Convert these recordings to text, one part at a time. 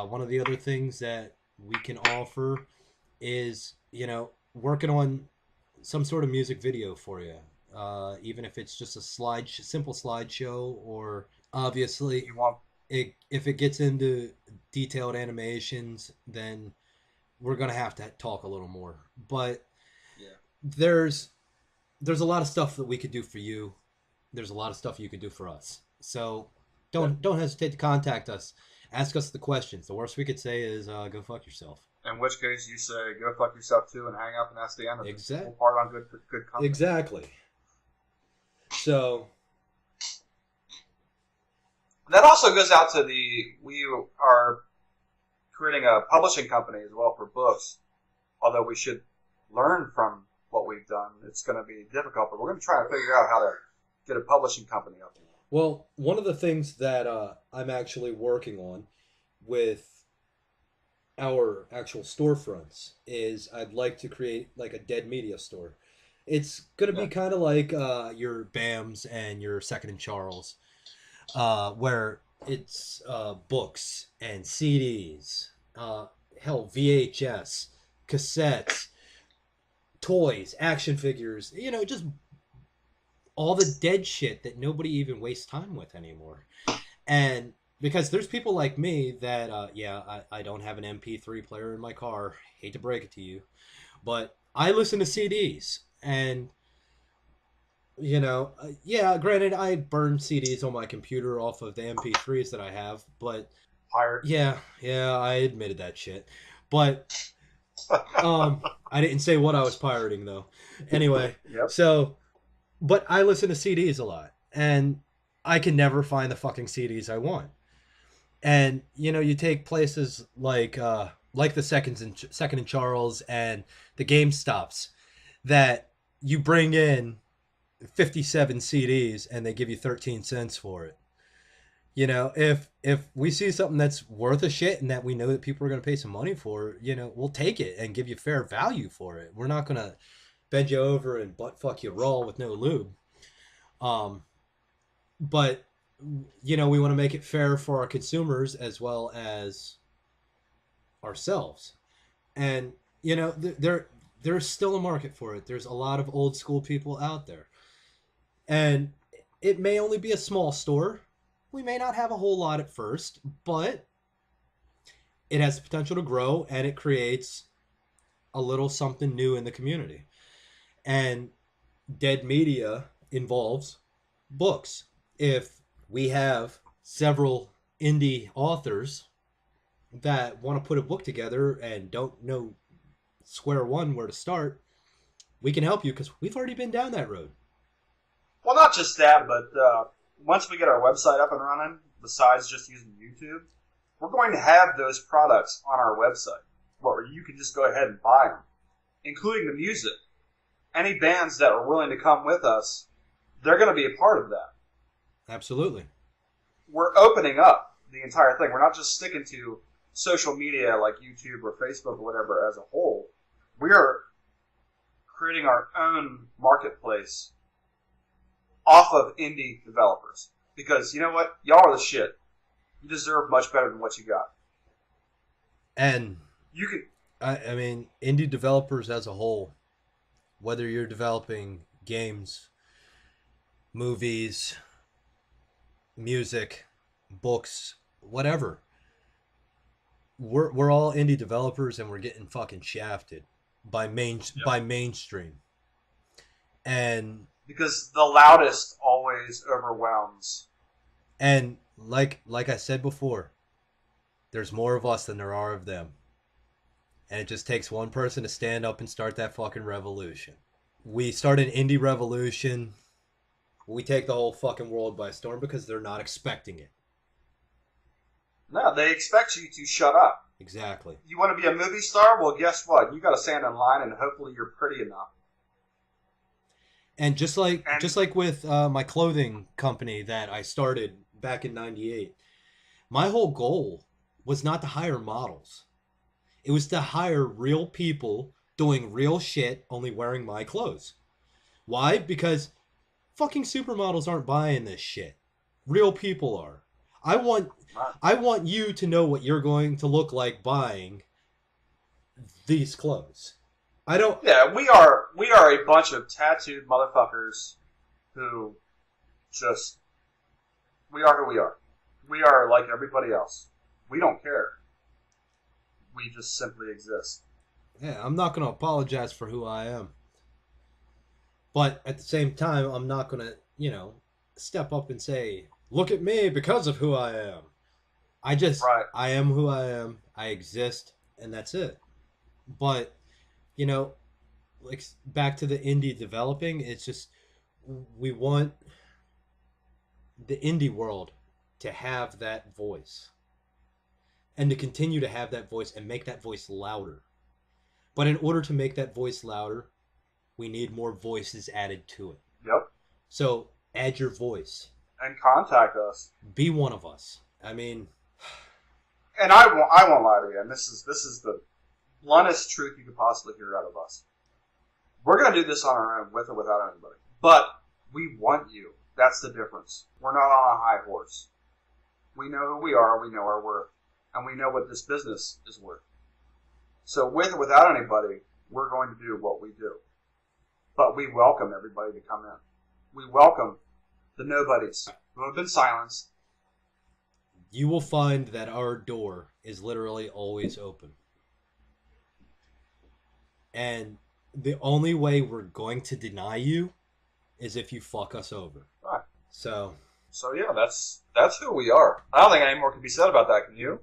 One of the other things that we can offer is, working on some sort of music video for you. Even if it's just a simple slideshow, or obviously, You want if it gets into detailed animations, then we're gonna have to talk a little more. But yeah. there's there's a lot of stuff that we could do for you. There's a lot of stuff you could do for us. So Yeah. don't hesitate to contact us. Ask us the questions. The worst we could say is go fuck yourself. In which case you say go fuck yourself too and hang up, and that's the end of it. Exact We'll part on good company. exactly. So That also goes out to we are creating a publishing company as well for books. Although we should learn from what we've done, it's going to be difficult, but we're going to try to figure out how to get a publishing company up. well, one of the things that I'm actually working on with our actual storefronts is I'd like to create like a dead media store. It's gonna Yeah. be kind of like your BAMs and your Second and Charles, where it's books and CDs, hell, VHS, cassettes, toys, action figures, just all the dead shit that nobody even wastes time with anymore. And because there's people like me that, I don't have an MP3 player in my car. Hate to break it to you, but I listen to CDs. And, yeah, granted, I burn CDs on my computer off of the MP3s that I have, but Pirate. yeah, I admitted that shit. But I didn't say what I was pirating though. Anyway, Yep. so but I listen to CDs a lot, and I can never find the fucking CDs I want. And you take places like the Second and Charles and the GameStops that you bring in 57 CDs and they give you 13 cents for it. If we see something that's worth a shit and that we know that people are going to pay some money for, we'll take it and give you fair value for it. We're not going to bend you over and butt fuck you raw with no lube. Um, but we want to make it fair for our consumers as well as ourselves. And there's still a market for it. There's a lot of old school people out there, and it may only be a small store. We may not have a whole lot at first, but it has the potential to grow, and it creates a little something new in the community. And dead media involves books. If we have several indie authors that want to put a book together and don't know square one where to start, we can help you because we've already been down that road. Well, not just that, but once we get our website up and running, besides just using YouTube, we're going to have those products on our website where you can just go ahead and buy them, including the music. Any bands that are willing to come with us, they're going to be a part of that. Absolutely. We're opening up the entire thing. We're not just sticking to social media like YouTube or Facebook or whatever as a whole. We are creating our own marketplace off of indie developers. Because you know what? Y'all are the shit. You deserve much better than what you got. And you can. I mean, indie developers as a whole, whether you're developing games, movies, music, books, whatever, we're all indie developers, and we're getting fucking shafted by mainstream. And because the loudest always overwhelms. And like I said before, there's more of us than there are of them. And it just takes one person to stand up and start that fucking revolution. We start an indie revolution. We take the whole fucking world by storm because they're not expecting it. No, they expect you to shut up. Exactly. You want to be a movie star? Well, guess what? You got to stand in line, and hopefully you're pretty enough. And just like with my clothing company that I started back in '98, my whole goal was not to hire models. It was to hire real people doing real shit, only wearing my clothes. Why? Because fucking supermodels aren't buying this shit. Real people are. I want Not- I want you to know what you're going to look like buying these clothes. I don't. Yeah, we are a bunch of tattooed motherfuckers who just we are who we are. We are like everybody else. We don't care. We just simply exist. Yeah, I'm not going to apologize for who I am. But at the same time, I'm not going to, step up and say, look at me because of who I am. Right. I am who I am. I exist, and that's it. But, you know, like back to the indie developing, it's just, we want the indie world to have that voice and to continue to have that voice and make that voice louder. But in order to make that voice louder, we need more voices added to it. Yep. So add your voice. And contact us. Be one of us. I mean, And I won't lie to you. And this is the bluntest truth you could possibly hear out of us. We're going to do this on our own, with or without anybody. But we want you. That's the difference. We're not on a high horse. We know who we are. We know our worth. And we know what this business is worth. So with or without anybody, we're going to do what we do. But we welcome everybody to come in. We welcome the nobodies who have been silenced. you will find that our door is literally always open. And the only way we're going to deny you is if you fuck us over. Right. So yeah, that's who we are. I don't think any more can be said about that, can you?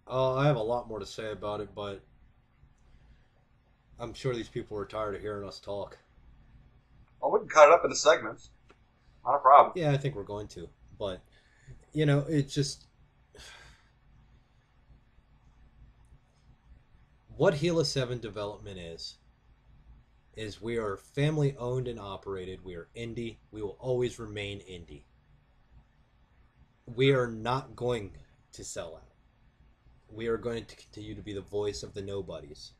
I have a lot more to say about it, but I'm sure these people are tired of hearing us talk. Well, we can cut it up into segments. Not a problem. Yeah, I think we're going to. But, it's just... What Hela7 development is we are family owned and operated. We are indie. We will always remain indie. We are not going to sell out. We are going to continue to be the voice of the nobodies.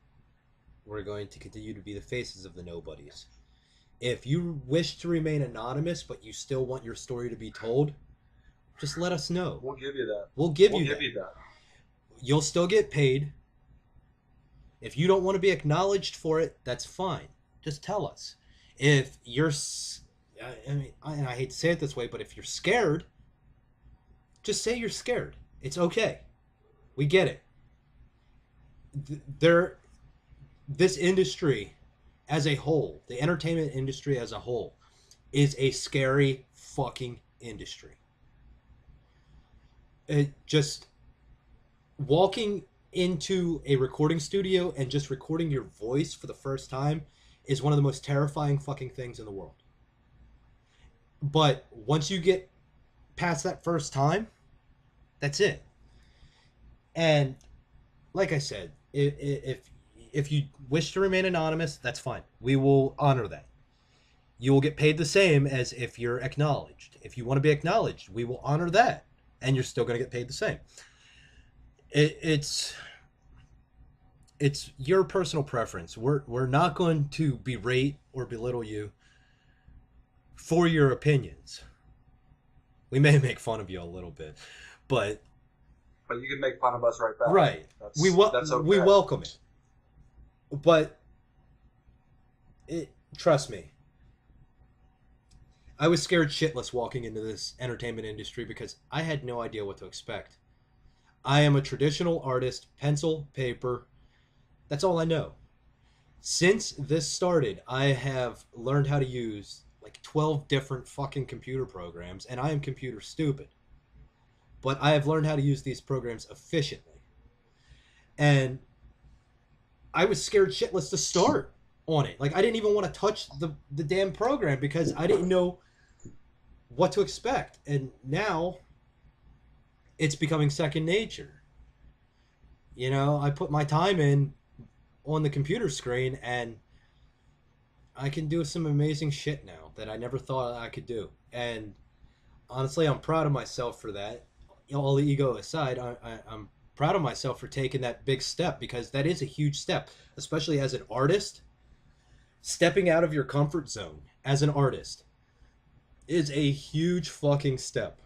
We're going to continue to be the faces of the nobodies. If you wish to remain anonymous, but you still want your story to be told, just let us know. We'll give you that. We'll give you that. You'll still get paid. If you don't want to be acknowledged for it, that's fine. Just tell us. If you're, and I hate to say it this way, but if you're scared, just say you're scared. It's okay. We get it. This industry as a whole, the entertainment industry as a whole, is a scary fucking industry. It just walking into a recording studio and just recording your voice for the first time is one of the most terrifying fucking things in the world. But once you get past that first time, that's it. And like I said, if you wish to remain anonymous, that's fine. We will honor that. You will get paid the same as if you're acknowledged. If you want to be acknowledged, we will honor that. And you're still going to get paid the same. It's your personal preference. We're not going to berate or belittle you for your opinions. We may make fun of you a little bit, but you can make fun of us right back. Right. That's okay. We welcome it. But trust me, I was scared shitless walking into this entertainment industry because I had no idea what to expect. I am a traditional artist, pencil, paper. That's all I know. Since this started, I have learned how to use like 12 different fucking computer programs, and I am computer stupid. But I have learned how to use these programs efficiently. And I was scared shitless to start on it. Like, I didn't even want to touch the damn program because I didn't know what to expect. And now it's becoming second nature. I put my time in on the computer screen and I can do some amazing shit now that I never thought I could do. And honestly, I'm proud of myself for that. All the ego aside, I'm proud of myself for taking that big step because that is a huge step, especially as an artist. Stepping out of your comfort zone as an artist is a huge fucking step.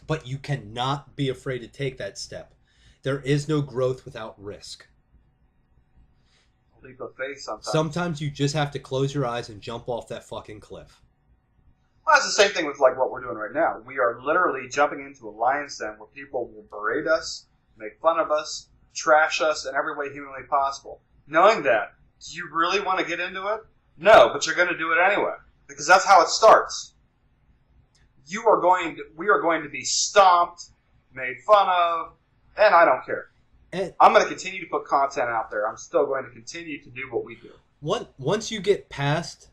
But you cannot be afraid to take that step. There is no growth without risk. Leap of faith sometimes. Sometimes you just have to close your eyes and jump off that fucking cliff. Well, that's the same thing with like what we're doing right now. We are literally jumping into a lion's den where people will berate us, make fun of us, trash us in every way humanly possible. Knowing that, do you really want to get into it? No, but you're going to do it anyway. Because that's how it starts. We are going to be stomped, made fun of, and I don't care. I'm going to continue to put content out there. I'm still going to continue to do what we do. Once you get past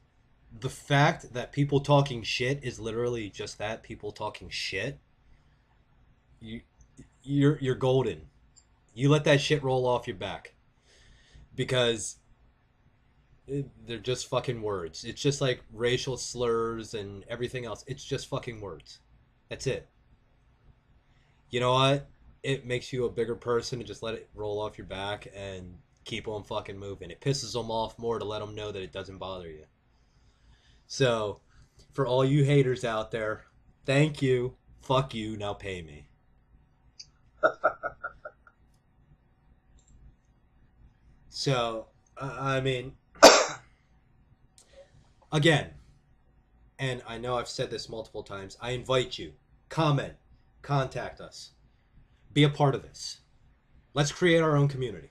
the fact that people talking shit is literally just that, people talking shit, you're golden. You let that shit roll off your back. Because they're just fucking words. It's just like racial slurs and everything else. It's just fucking words. That's it. You know what? It makes you a bigger person to just let it roll off your back and keep on fucking moving. It pisses them off more to let them know that it doesn't bother you. So, for all you haters out there, thank you. Fuck you. Now pay me. So, I mean, again, and I know I've said this multiple times, I invite you, comment, contact us, be a part of this. Let's create our own community.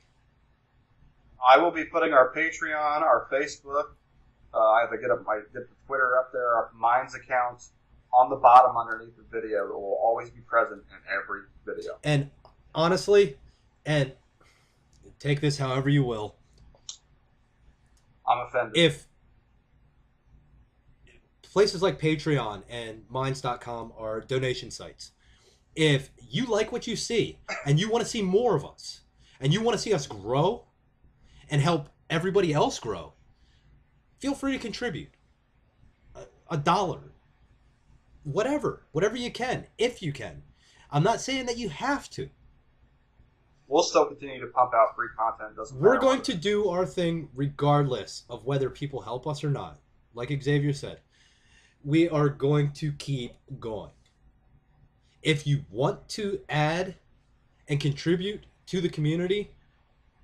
I will be putting our Patreon, our Facebook, I have to get the Twitter up there, our Minds account on the bottom underneath the video. It will always be present in every video. And honestly, and take this however you will, I'm offended. If places like Patreon and Minds.com are donation sites, if you like what you see and you want to see more of us and you want to see us grow and help everybody else grow, feel free to contribute. $1, whatever you can, if you can. I'm not saying that you have to. We'll still continue to pump out free content. We're going to do our thing regardless of whether people help us or not. Like Xavier said, we are going to keep going. If you want to add and contribute to the community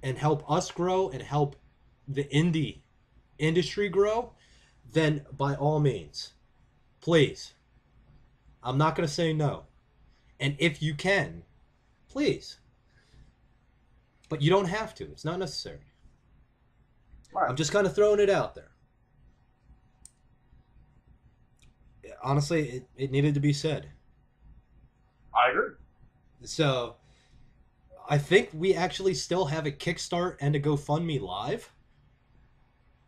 and help us grow and help the indie industry grow, then by all means, please. I'm not going to say no. And if you can, please. But you don't have to. It's not necessary. Right. I'm just kind of throwing it out there. Honestly, it needed to be said. I agree. So, I think we actually still have a Kickstart and a GoFundMe live.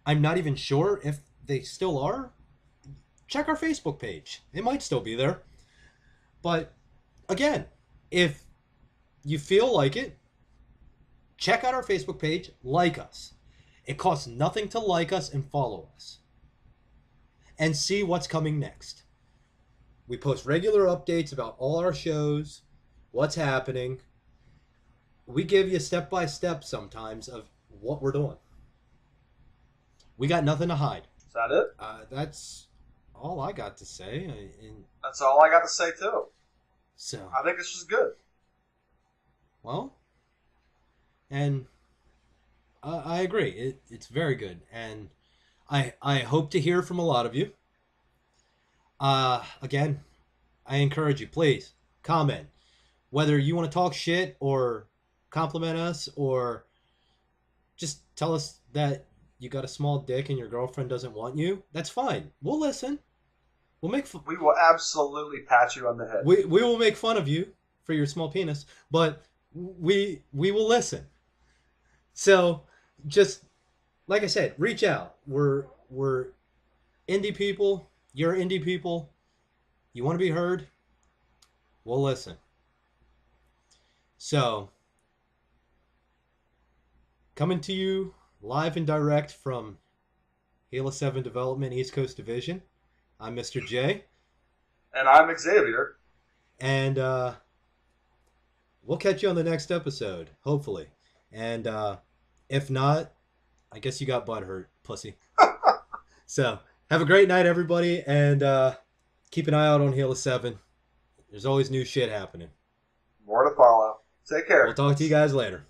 I'm not even sure if they still are. Check our Facebook page. It might still be there. But, again, if you feel like it, check out our Facebook page, like us. It costs nothing to like us and follow us. And see what's coming next. We post regular updates about all our shows, what's happening. We give you step-by-step sometimes of what we're doing. We got nothing to hide. Is that it? That's all I got to say. That's all I got to say, too. So I think this was good. Well, and I agree. It's very good. And I hope to hear from a lot of you. Again, I encourage you, please, comment. Whether you want to talk shit or compliment us or just tell us that you got a small dick and your girlfriend doesn't want you, that's fine. We'll listen. We'll make we will absolutely pat you on the head. We will make fun of you for your small penis, but we will listen. So, just like I said, reach out. We're indie people. You're indie people. You want to be heard? We'll listen. So, coming to you live and direct from Hela7 Development East Coast Division, I'm Mr. J. And I'm Xavier. And we'll catch you on the next episode, hopefully. And if not, I guess you got butthurt, pussy. So, have a great night, everybody, and keep an eye out on Hela7. There's always new shit happening. More to follow. Take care. We'll talk to you guys later.